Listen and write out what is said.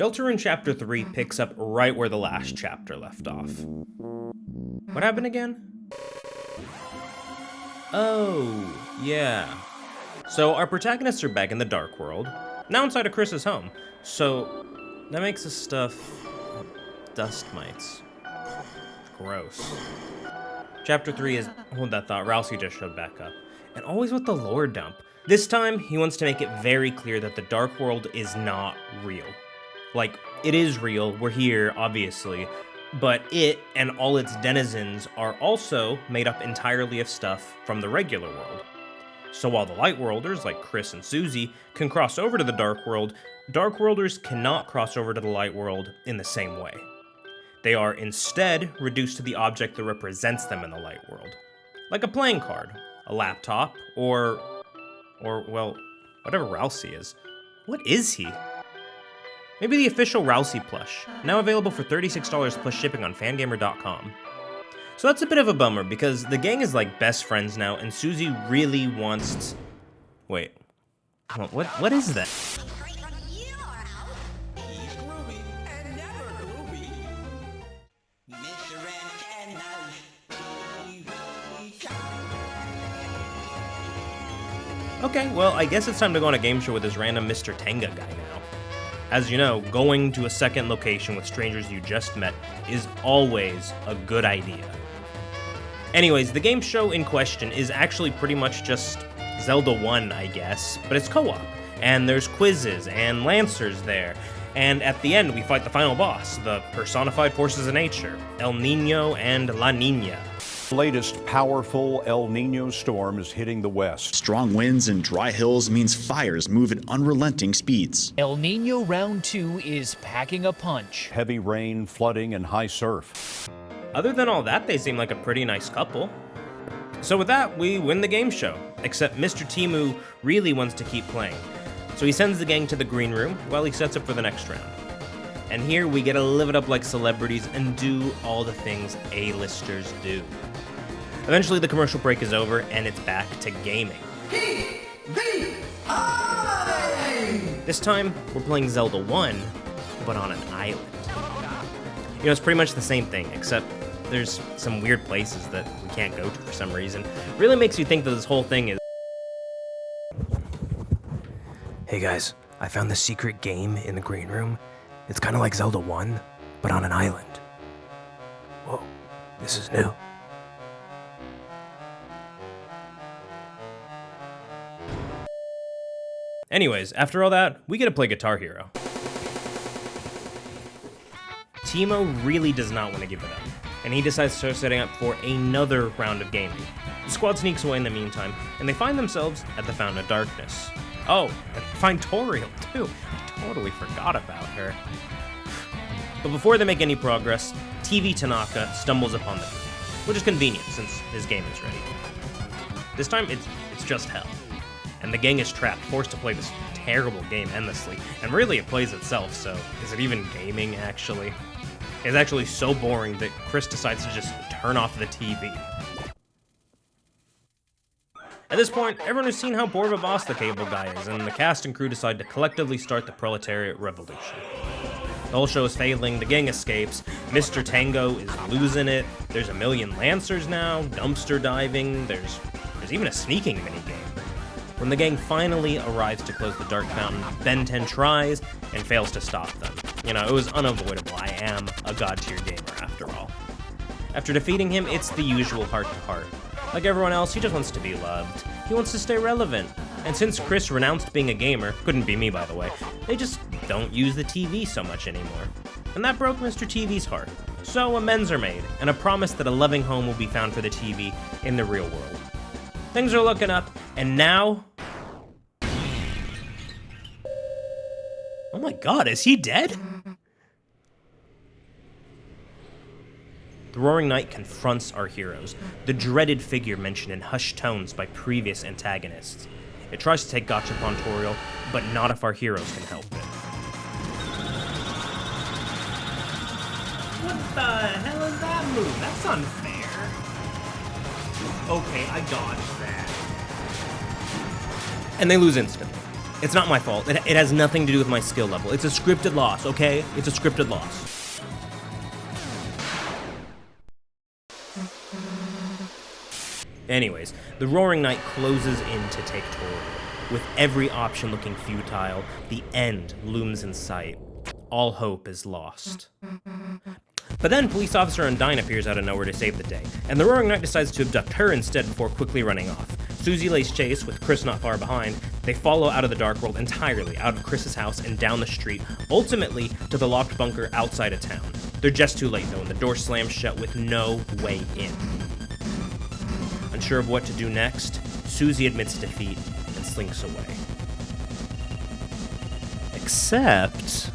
Deltarune Chapter 3 picks up right where the last chapter left off. What happened again? Oh, yeah. So our protagonists are back in the Dark World, now inside of Kris's home. So that makes us stuff dust mites. Gross. Chapter 3 is, hold that thought, Ralsei just showed back up. And always with the lore dump. This time, he wants to make it very clear that the Dark World is not real. Like, it is real, we're here, obviously, but it and all its denizens are also made up entirely of stuff from the regular world. So while the Lightworlders, like Kris and Susie, can cross over to the Dark World, Darkworlders cannot cross over to the Light World in the same way. They are instead reduced to the object that represents them in the Light World. Like a playing card, a laptop, or well, whatever Ralsei is. What is he? Maybe the official Ralsei plush, now available for $36 plus shipping on fangamer.com. So that's a bit of a bummer, because the gang is like best friends now, and Susie really wants... Wait. What is that? Okay, well, I guess it's time to go on a game show with this random Mr. Tenga guy now. As you know, going to a second location with strangers you just met is always a good idea. Anyways, the game show in question is actually pretty much just Zelda 1, I guess, but it's co-op, and there's quizzes and lancers there, and at the end we fight the final boss, the personified forces of nature, El Nino and La Nina. The latest powerful El Nino storm is hitting the west. Strong winds and dry hills means fires move at unrelenting speeds. El Nino Round 2 is packing a punch. Heavy rain, flooding, and high surf. Other than all that, they seem like a pretty nice couple. So with that, we win the game show, except Mr. Timu really wants to keep playing. So he sends the gang to the green room while he sets up for the next round. And here we get to live it up like celebrities and do all the things A-listers do. Eventually the commercial break is over and it's back to gaming. This time, we're playing Zelda 1, but on an island. You know, it's pretty much the same thing, except there's some weird places that we can't go to for some reason. Really makes you think that this whole thing is... Hey guys, I found this secret game in the green room. It's kind of like Zelda 1, but on an island. Whoa, this is new. Anyways, after all that, we get to play Guitar Hero. Timo really does not want to give it up, and he decides to start setting up for another round of gaming. The squad sneaks away in the meantime, and they find themselves at the Fountain of Darkness. Oh, and find Toriel too. I totally forgot about her. But before they make any progress, TV Tanaka stumbles upon the group, which is convenient since his game is ready. This time, it's just hell. And the gang is trapped, forced to play this terrible game endlessly. And really, it plays itself, so is it even gaming, actually? It's actually so boring that Kris decides to just turn off the TV. At this point, everyone has seen how bored of a boss the cable guy is, and the cast and crew decide to collectively start the proletariat revolution. The whole show is failing, the gang escapes, Mr. Tango is losing it, there's a million lancers now, dumpster diving, there's even a sneaking minigame. When the gang finally arrives to close the Dark Fountain, Ben 10 tries and fails to stop them. You know, it was unavoidable. I am a god-tier gamer after all. After defeating him, it's the usual heart-to-heart. Like everyone else, he just wants to be loved. He wants to stay relevant. And since Kris renounced being a gamer, couldn't be me by the way, they just don't use the TV so much anymore. And that broke Mr. TV's heart. So amends are made, and a promise that a loving home will be found for the TV in the real world. Things are looking up, and now... Oh my god, is he dead? The Roaring Knight confronts our heroes, the dreaded figure mentioned in hushed tones by previous antagonists. It tries to take Gachapon Toriel, but not if our heroes can help it. What the hell is that move? That's unfair. Okay, I dodged that. And they lose instantly. It's not my fault. It has nothing to do with my skill level. It's a scripted loss, okay? It's a scripted loss. Anyways, the Roaring Night closes in to take Tory. With every option looking futile, the end looms in sight. All hope is lost. But then Police Officer Undyne appears out of nowhere to save the day, and the Roaring Knight decides to abduct her instead before quickly running off. Susie lays chase, with Kris not far behind. They follow out of the Dark World entirely, out of Kris's house and down the street, ultimately to the locked bunker outside of town. They're just too late though, and the door slams shut with no way in. Unsure of what to do next, Susie admits defeat and slinks away. Except